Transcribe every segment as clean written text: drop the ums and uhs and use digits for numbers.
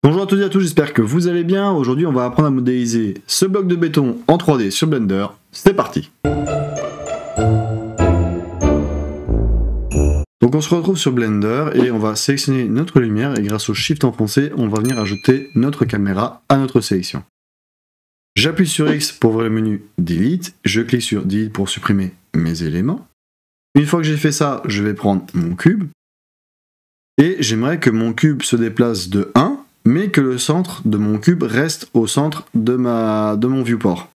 Bonjour à toutes et à tous, j'espère que vous allez bien. Aujourd'hui, on va apprendre à modéliser ce bloc de béton en 3D sur Blender. C'est parti. Donc on se retrouve sur Blender et on va sélectionner notre lumière et grâce au Shift enfoncé, on va venir ajouter notre caméra à notre sélection. J'appuie sur X pour ouvrir le menu Delete, je clique sur Delete pour supprimer mes éléments. Une fois que j'ai fait ça, je vais prendre mon cube et j'aimerais que mon cube se déplace de 1, mais que le centre de mon cube reste au centre de mon viewport.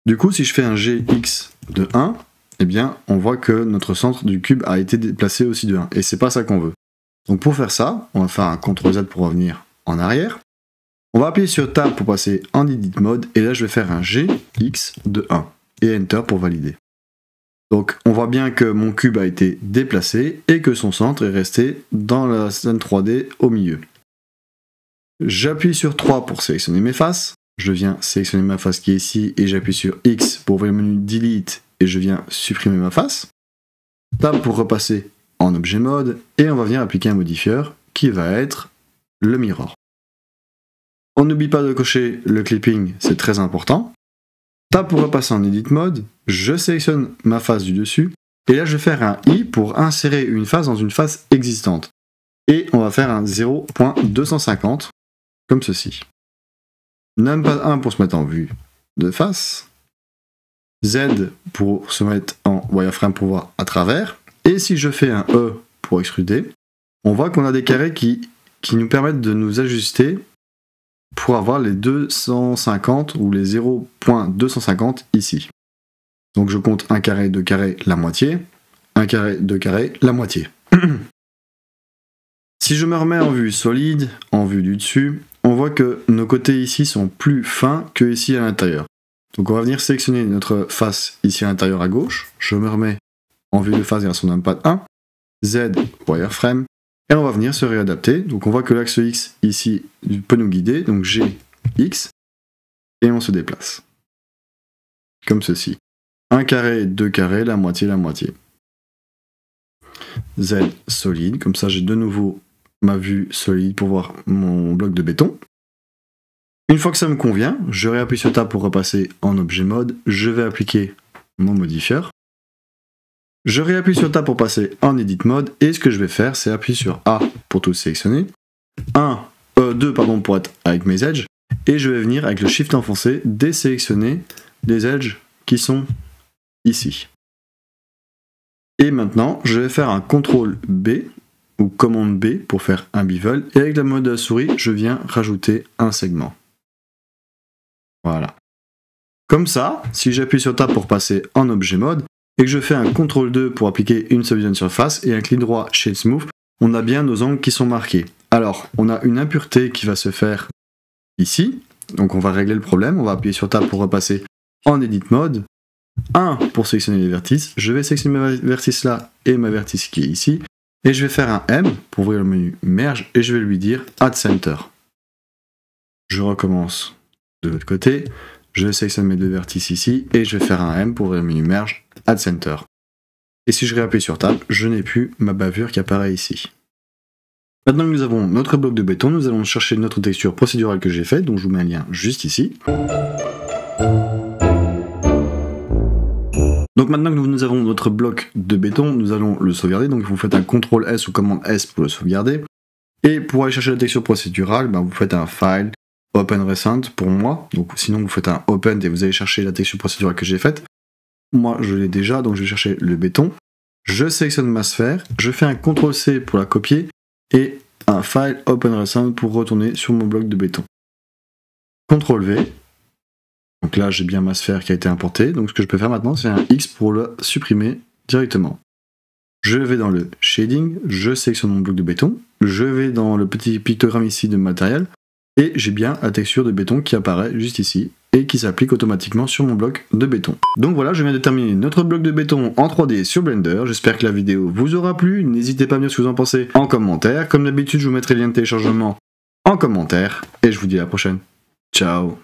Du coup, si je fais un GX de 1, eh bien, on voit que notre centre du cube a été déplacé aussi de 1, et c'est pas ça qu'on veut. Donc pour faire ça, on va faire un CTRL Z pour revenir en arrière. On va appuyer sur Tab pour passer en Edit Mode, et là je vais faire un GX de 1, et Enter pour valider. Donc on voit bien que mon cube a été déplacé, et que son centre est resté dans la scène 3D au milieu. J'appuie sur 3 pour sélectionner mes faces. Je viens sélectionner ma face qui est ici et j'appuie sur X pour ouvrir le menu Delete et je viens supprimer ma face. Tab pour repasser en objet mode et on va venir appliquer un modifieur qui va être le mirror. On n'oublie pas de cocher le clipping, c'est très important. Tab pour repasser en edit mode, je sélectionne ma face du dessus et là je vais faire un I pour insérer une face dans une face existante. Et on va faire un 0.250. Comme ceci. Numpad 1 pour se mettre en vue de face. Z pour se mettre en wireframe pour voir à travers. Et si je fais un E pour extruder, on voit qu'on a des carrés qui nous permettent de nous ajuster pour avoir les 250 ou les 0.250 ici. Donc je compte 1 carré, 2 carrés, la moitié. 1 carré, 2 carrés, la moitié. Si je me remets en vue solide, en vue du dessus, on voit que nos côtés ici sont plus fins que ici à l'intérieur. Donc on va venir sélectionner notre face ici à l'intérieur à gauche. Je me remets en vue de face grâce au numpad 1. Z, wireframe. Et on va venir se réadapter. Donc on voit que l'axe X ici peut nous guider. Donc G, X. Et on se déplace. Comme ceci. 1 carré, 2 carrés, la moitié, la moitié. Z, solide. Comme ça j'ai de nouveau ma vue solide pour voir mon bloc de béton. Une fois que ça me convient, je réappuie sur Tab pour repasser en objet mode. Je vais appliquer mon modifieur. Je réappuie sur Tab pour passer en edit mode. Et ce que je vais faire, c'est appuyer sur A pour tout sélectionner. 2 pour être avec mes edges. Et je vais venir avec le Shift enfoncé désélectionner les edges qui sont ici. Et maintenant, je vais faire un CTRL B ou commande B pour faire un bevel. Et avec la mode de la souris, je viens rajouter un segment. Voilà. Comme ça, si j'appuie sur Tab pour passer en objet mode et que je fais un CTRL 2 pour appliquer une subdivision surface et un clic droit Shade Smooth, on a bien nos angles qui sont marqués. Alors, on a une impureté qui va se faire ici. Donc on va régler le problème. On va appuyer sur Tab pour repasser en Edit Mode. 1 pour sélectionner les vertices. Je vais sélectionner ma vertice là et ma vertice qui est ici. Et je vais faire un M pour ouvrir le menu Merge et je vais lui dire Add Center. Je recommence de l'autre côté. Je sélectionne mes deux vertices ici et je vais faire un M pour ouvrir le menu Merge, Add Center. Et si je réappuie sur Tab, je n'ai plus ma bavure qui apparaît ici. Maintenant que nous avons notre bloc de béton, nous allons chercher notre texture procédurale que j'ai faite, donc je vous mets un lien juste ici. Donc maintenant que nous avons notre bloc de béton, nous allons le sauvegarder. Donc vous faites un CTRL S ou commande S pour le sauvegarder. Et pour aller chercher la texture procédurale, vous faites un File, Open Recent pour moi. Donc sinon vous faites un Open et vous allez chercher la texture procédurale que j'ai faite. Moi je l'ai déjà, donc je vais chercher le béton. Je sélectionne ma sphère, je fais un CTRL C pour la copier et un File, Open Recent pour retourner sur mon bloc de béton. CTRL V. Donc là, j'ai bien ma sphère qui a été importée. Donc ce que je peux faire maintenant, c'est un X pour le supprimer directement. Je vais dans le Shading, je sélectionne mon bloc de béton, je vais dans le petit pictogramme ici de matériel, et j'ai bien la texture de béton qui apparaît juste ici, et qui s'applique automatiquement sur mon bloc de béton. Donc voilà, je viens de terminer notre bloc de béton en 3D sur Blender. J'espère que la vidéo vous aura plu. N'hésitez pas à me dire ce que vous en pensez en commentaire. Comme d'habitude, je vous mettrai le lien de téléchargement en commentaire, et je vous dis à la prochaine. Ciao!